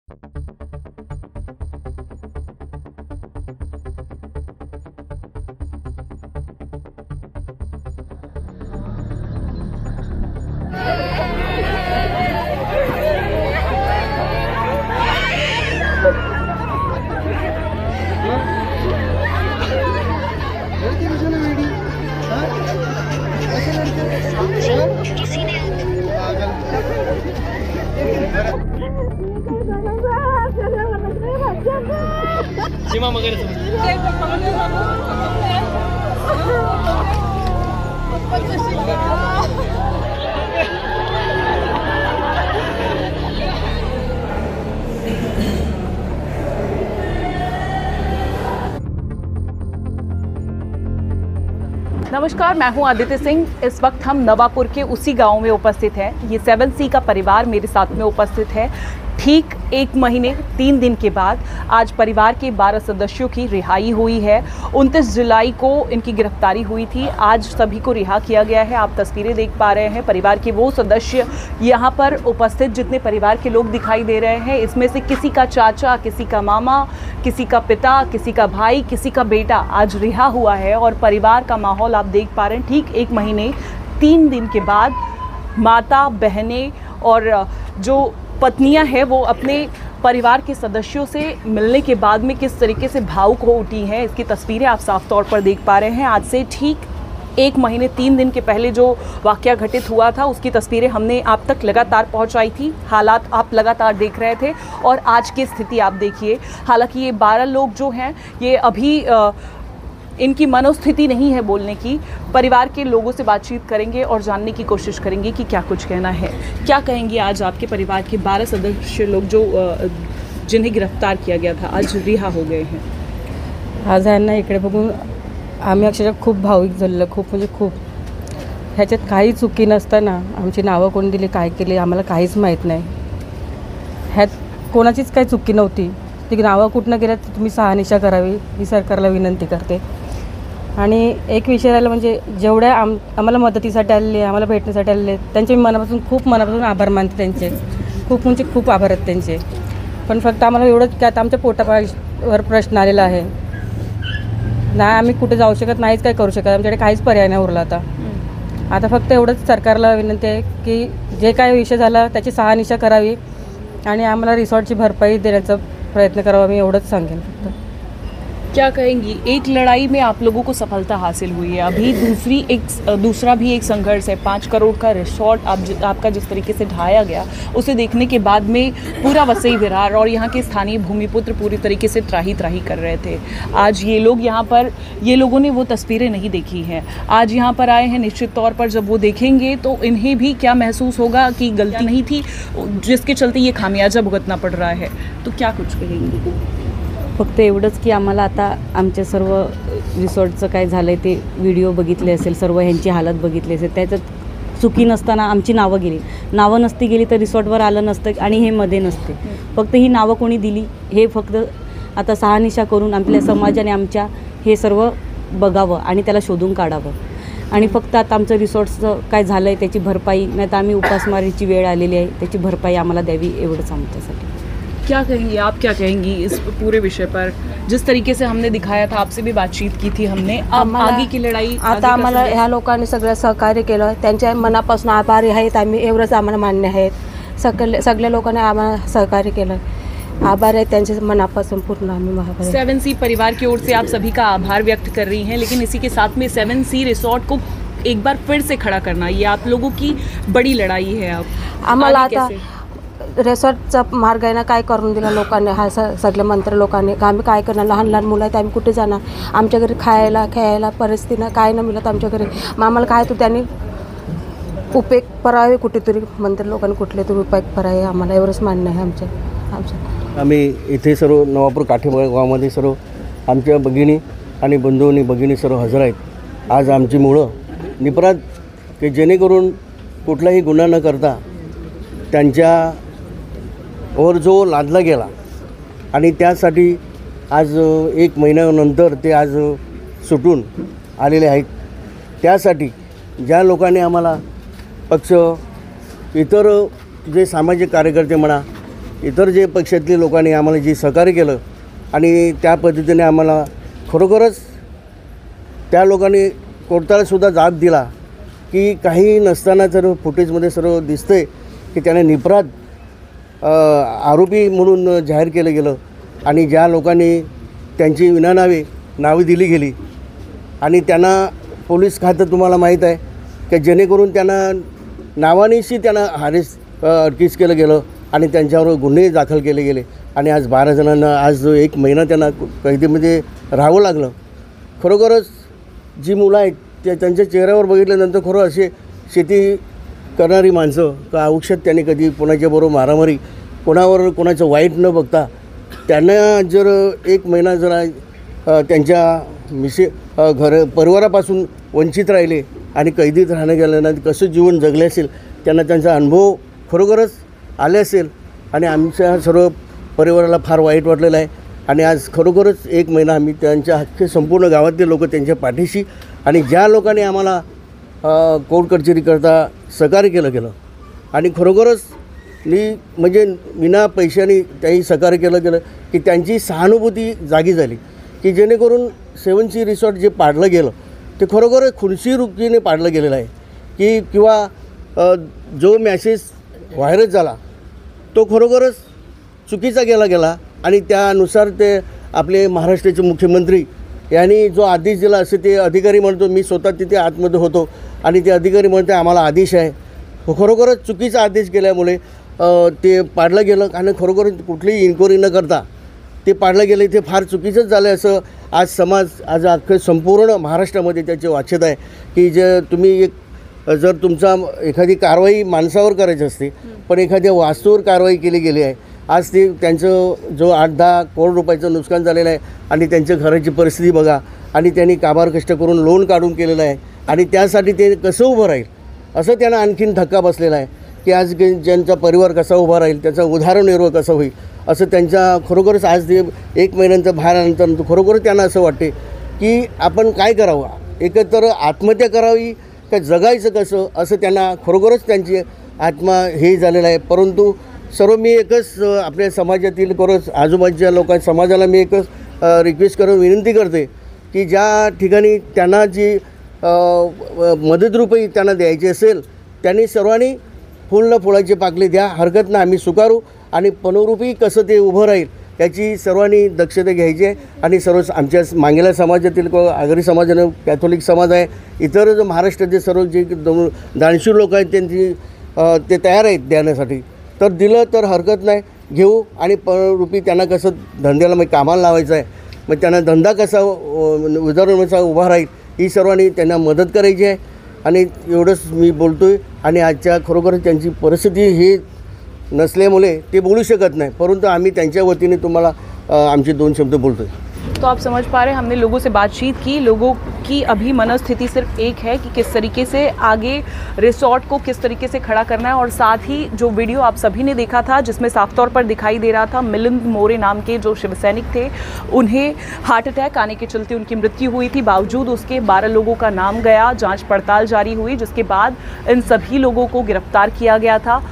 सीमा वगैरह नमस्कार, मैं हूं आदित्य सिंह। इस वक्त हम नवापुर के उसी गांव में उपस्थित हैं। ये 7C का परिवार मेरे साथ में उपस्थित है। ठीक 1 महीने 3 दिन के बाद आज परिवार के 12 सदस्यों की रिहाई हुई है। 29 जुलाई को इनकी गिरफ्तारी हुई थी। आज सभी को रिहा किया गया है। आप तस्वीरें देख पा रहे हैं। परिवार के वो सदस्य यहाँ पर उपस्थित जितने परिवार के लोग दिखाई दे रहे हैं, इसमें से किसी का चाचा, किसी का मामा, किसी का पिता, किसी का भाई, किसी का बेटा आज रिहा हुआ है। और परिवार का माहौल आप देख पा रहे हैं। ठीक 1 महीने 3 दिन के बाद माता, बहनें और जो पत्नियां हैं वो अपने परिवार के सदस्यों से मिलने के बाद में किस तरीके से भावुक हो उठी हैं, इसकी तस्वीरें आप साफ तौर पर देख पा रहे हैं। आज से ठीक 1 महीने 3 दिन के पहले जो वाकया घटित हुआ था उसकी तस्वीरें हमने आप तक लगातार पहुंचाई थी। हालात आप लगातार देख रहे थे और आज की स्थिति आप देखिए। हालांकि ये 12 लोग जो हैं ये अभी इनकी मनोस्थिति नहीं है बोलने की। परिवार के लोगों से बातचीत करेंगे और जानने की कोशिश करेंगे कि क्या कुछ कहना है। क्या कहेंगे आज आपके परिवार के 12 सदस्य लोग जो जिन्हें गिरफ्तार किया गया था आज रिहा हो गए हैं? आज यांना इकडे बघून आम्ही अक्षरशः खूप भावुक झालेलो, खूप म्हणजे खूप। ह्याच्यात काही चुकी नसताना आमची नावं कोण दिली, काय केले आम्हाला काहीच माहीत नाही। ह्यात कोणाचीच काही चुकी नव्हती। ती नावं कुठनं गेल्यात तुम्ही शहानिशा करावी ही सरकारला विनंती करते। आणि एक विषय राहिला म्हणजे जेवढ्या आम्हाला मदतीसाठी आलेले, आम्हाला भेटण्यासाठी आलेले, त्यांचे मी मनापासून आभार मानते। त्यांचे खूप आभार आहेत त्यांचे। पण फक्त आम्हाला एवढंच की आता आमच्या पोटावर प्रश्न आलेला आहे। नाही आम्ही कुठे जाऊ शकत, नाहीच काय करू शकत, आमच्याकडे काहीच पर्याय नाही उरला आता फक्त एवढंच सरकारला विनंती आहे की जे काय विषय झाला त्याची शहानिशा करावी आणि आम्हाला रिसॉर्टची भरपाई देण्याचा प्रयत्न करावा, मी एवढंच सांगेन फक्त। क्या कहेंगी, एक लड़ाई में आप लोगों को सफलता हासिल हुई है, अभी दूसरा भी एक संघर्ष है। 5 करोड़ का रिसॉर्ट आपका जिस तरीके से ढाया गया उसे देखने के बाद में पूरा वसई विरार और यहाँ के स्थानीय भूमिपुत्र पूरी तरीके से त्राही कर रहे थे। आज ये लोग यहाँ पर, ये लोगों ने वो तस्वीरें नहीं देखी हैं, आज यहाँ पर आए हैं। निश्चित तौर पर जब वो देखेंगे तो इन्हें भी क्या महसूस होगा कि गलती नहीं थी जिसके चलते ये खामियाजा भुगतना पड़ रहा है। तो क्या कुछ कहेंगे? फक्त एवढंच की आम्हाला आता आमच्या सर्व रिसॉर्टचं काय झालं आहे ते व्हिडिओ बघितले असेल, सर्व ह्यांची हालत बघितली असेल। त्याच्यात चुकी नसताना आमची नावं गेली, नावं नसती गेली तर रिसॉर्टवर आलं नसतं आणि हे मध्ये नसते। फक्त ही नावं कोणी दिली हे फक्त आता शहानिशा करून आपल्या समाजाने आमच्या हे सर्व बघावं आणि त्याला शोधून काढावं। आणि फक्त आता आमचं रिसॉर्टचं काय झालं आहे त्याची भरपाई, नाही तर आम्ही उपासमारीची वेळ आलेली आहे त्याची भरपाई आम्हाला द्यावी, एवढंच आमच्यासाठी। क्या कहेंगी, आप क्या कहेंगी इस पूरे विषय पर? जिस तरीके से हमने दिखाया था, आपसे भी बातचीत की थी हमने, अब आगे की लड़ाई आता आम्हाला ह्या लोकांनी सगळं सहकार्य केलं, त्यांच्या मनापासून आभारी आहेत आम्ही, एवढंच आम्हाला मान्य आहे। सगळ्या लोकांनी आम्हाला सहकार्य केलं, आभार है त्यांचे मनापासून पूर्ण आम्ही आभार। 7C परिवार की ओर से आप सभी का आभार व्यक्त कर रही हैं, लेकिन इसी के साथ में 7C रिसॉर्ट को एक बार फिर से खड़ा करना ये आप लोगों की बड़ी लड़ाई है। अब आम्हाला आता रिसॉर्टचा मार्ग आहे ना काय करून दिला लोकांनी, हा सगळे मंत्री लोकांनी। आम्ही काय करणार, लहान मुलं आहेत आम्ही कुठे जाणार, आमच्या घरी खायला खेळायला परिस्थितीनं काय न मिळत आमच्या घरी। आम्हाला काय तो त्यांनी उपयोग करावे कुठेतरी, मंत्री लोकांनी कुठले तरी उपयोग करावे, आम्हाला एवढंच मान्य आहे आमचं। आम्ही इथे सर्व नवापूर काठेबाग गावामध्ये सर्व आमच्या भगिनी आणि बंधूंनी भगिनी सर्व हजर आहेत। आज आमची मुळं निपराध की जेणेकरून कुठलाही गुन्हा न करता त्यांच्या वर जो लादला गेला आणि त्यासाठी आज 1 महिन्यानंतर ते आज सुटून आलेले आहेत। त्यासाठी ज्या लोकांनी आम्हाला पक्ष, इतर जे सामाजिक कार्यकर्ते म्हणा इतर जे पक्षातले लोकांनी आम्हाला जी सहकार्य केलं आणि त्या पद्धतीने आम्हाला खरोखरच त्या लोकांनी कोर्टालासुद्धा जाब दिला की काही नसताना जर फुटेजमध्ये सर्व दिसतंय की त्याने निपराध आरोपी म्हणून जाहीर केलं गेलं आणि ज्या लोकांनी त्यांची विनानावे नावे दिली गेली आणि त्यांना पोलीस खातं तुम्हाला माहीत आहे की जेणेकरून त्यांना नावानिशी त्यांना अटकेस केलं गेलं आणि त्यांच्यावर गुन्हे दाखल केले गेले आणि आज 12 जणांना आज 1 महिना त्यांना कैदेमध्ये राहावं लागलं. खरोखरच जी मुलं आहेत त्यांच्या चेहऱ्यावर बघितल्यानंतर खरं असे शेती करणारी माणसं का आयुष्यात त्यांनी कधी कोणाच्याबरोबर मारामारी कोणावर कोणाचं वाईट न बघता त्यांना जर 1 महिना जरा त्यांच्या परिवारापासून वंचित राहिले आणि कैदीत राहणं गेल्यानंतर कसं जीवन जगले असेल त्यांना त्यांचा अनुभव खरोखरच आले असेल आणि आमच्या सर्व परिवाराला फार वाईट वाटलेलं आहे आणि आज खरोखरच 1 महिना आम्ही त्यांच्या अख्खे संपूर्ण गावातले लोक त्यांच्या पाठीशी आणि ज्या लोकांनी आम्हाला कोर्ट कचेरीकरता सहकार्य केलं गेलं आणि खरोखरच म्हणजे विना पैशाने त्याही सहकार्य केलं गेलं की त्यांची सहानुभूती जागी झाली की जेणेकरून 7 सी रिसॉर्ट जे पाडलं गेलं ते खरोखरच खुनशीरुपीने पाडलं गेलेलं आहे की किंवा जो मॅसेज व्हायरल झाला तो खरोखरच चुकीचा गेला आणि त्यानुसार ते आपले महाराष्ट्राचे मुख्यमंत्री यांनी जो आदेश दिला असे ते अधिकारी म्हणतो मी स्वतः तिथे आतमध्ये होतो आणि ते अधिकारी म्हणते आम्हाला आदेश आहे खरोखरच चुकीचा आदेश केल्यामुळे ते पाडलं गेलं आणि खरोखरच कुठलीही इन्क्वायरी न करता ते पाडलं गेलं ते फार चुकीचंच झालं असं आज समाज आज अख्खं संपूर्ण महाराष्ट्रामध्ये त्याचे वाचत आहे की जे तुम्ही जर तुमचा एखादी कारवाई माणसावर करायची असते पण एखाद्या वास्तूवर कारवाई केली गेली आहे आज ते त्यांचं जो 8-10 करोड रुपयाचं नुकसान झालेलं आहे आणि त्यांच्या घराची परिस्थिती बघा आणि त्यांनी काबार कष्ट करून लोन काढून केलेलं आहे आणि त्यासाठी ते कसं उभं राहील असं त्यांना आणखीन धक्का बसलेला आहे की आज ज्यांचा परिवार कसा उभा राहील त्याचा उदारनिर्वाह कसा होईल असं त्यांच्या खरोखरच आज ते 1 महिन्यानंतर बाहेर आल्यानंतर खरोखरच त्यांना असं वाटते की आपण काय करावं एकत्र आत्महत्या करावी का जगायचं कसं असं त्यांना खरोखरच त्यांची आत्मा हे झालेलं आहे. परंतु सर्व मी एकच आपल्या समाजातील खरंच आजूबाजूच्या समाजाला मी एकच रिक्वेस्ट करून विनंती करते की ज्या ठिकाणी त्यांना जी मदतरूपी त्यांना द्यायची असेल त्यांनी सर्वांनी फुल न फुलाचे पाकले द्या हरकत ना आम्ही स्वीकारू आणि पनोरूपी कसं ते उभं राहील याची सर्वांनी दक्षता घ्यायची आहे आणि सर्व आमच्या मांगेला समाजातील आगरी समाजानं कॅथोलिक समाज आहे इतर जो महाराष्ट्राचे सर्व जे दानशूर लोक आहेत त्यांची ते तयार आहेत देण्यासाठी तर दिलं तर हरकत नाही घेऊ आणि पनोरूपी त्यांना कसं धंद्याला मग कामाला लावायचं आहे मग त्यांना धंदा कसा उदाहरणाचा उभा राहील ही सर्वांनी त्यांना मदत करायची आहे आणि एवढंच मी बोलतो आहे आणि आजच्या खरोखर त्यांची परिस्थिती ही नसल्यामुळे ते बोलू शकत नाही परंतु आम्ही त्यांच्या वतीने तुम्हाला आमचे 2 शब्द बोलतो आहे. तो आप समझ पा रहे हैं हमने लोगों से बातचीत की लोगों की अभी मनस्थिति सिर्फ एक है कि किस तरीके से आगे रिसॉर्ट को किस तरीके से खड़ा करना है और साथ ही जो वीडियो आप सभी ने देखा था जिसमें साफ तौर पर दिखाई दे रहा था मिलिंद मोरे नाम के जो शिवसैनिक थे उन्हें हार्ट अटैक आने के चलते उनकी मृत्यु हुई थी बावजूद उसके 12 लोगों का नाम गया जांच पड़ताल जारी हुई जिसके बाद इन सभी लोगों को गिरफ्तार किया गया था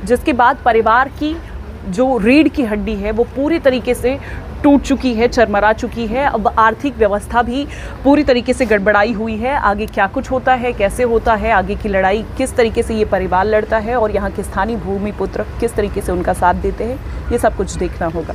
जिसके बाद परिवार की जो रीढ़ की हड्डी है वो पूरी तरीके से टूट चुकी है चरमरा चुकी है अब आर्थिक व्यवस्था भी पूरी तरीके से गड़बड़ाई हुई है आगे क्या कुछ होता है कैसे होता है आगे की लड़ाई किस तरीके से ये परिवार लड़ता है और यहाँ के स्थानीय भूमिपुत्र किस तरीके से उनका साथ देते हैं ये सब कुछ देखना होगा.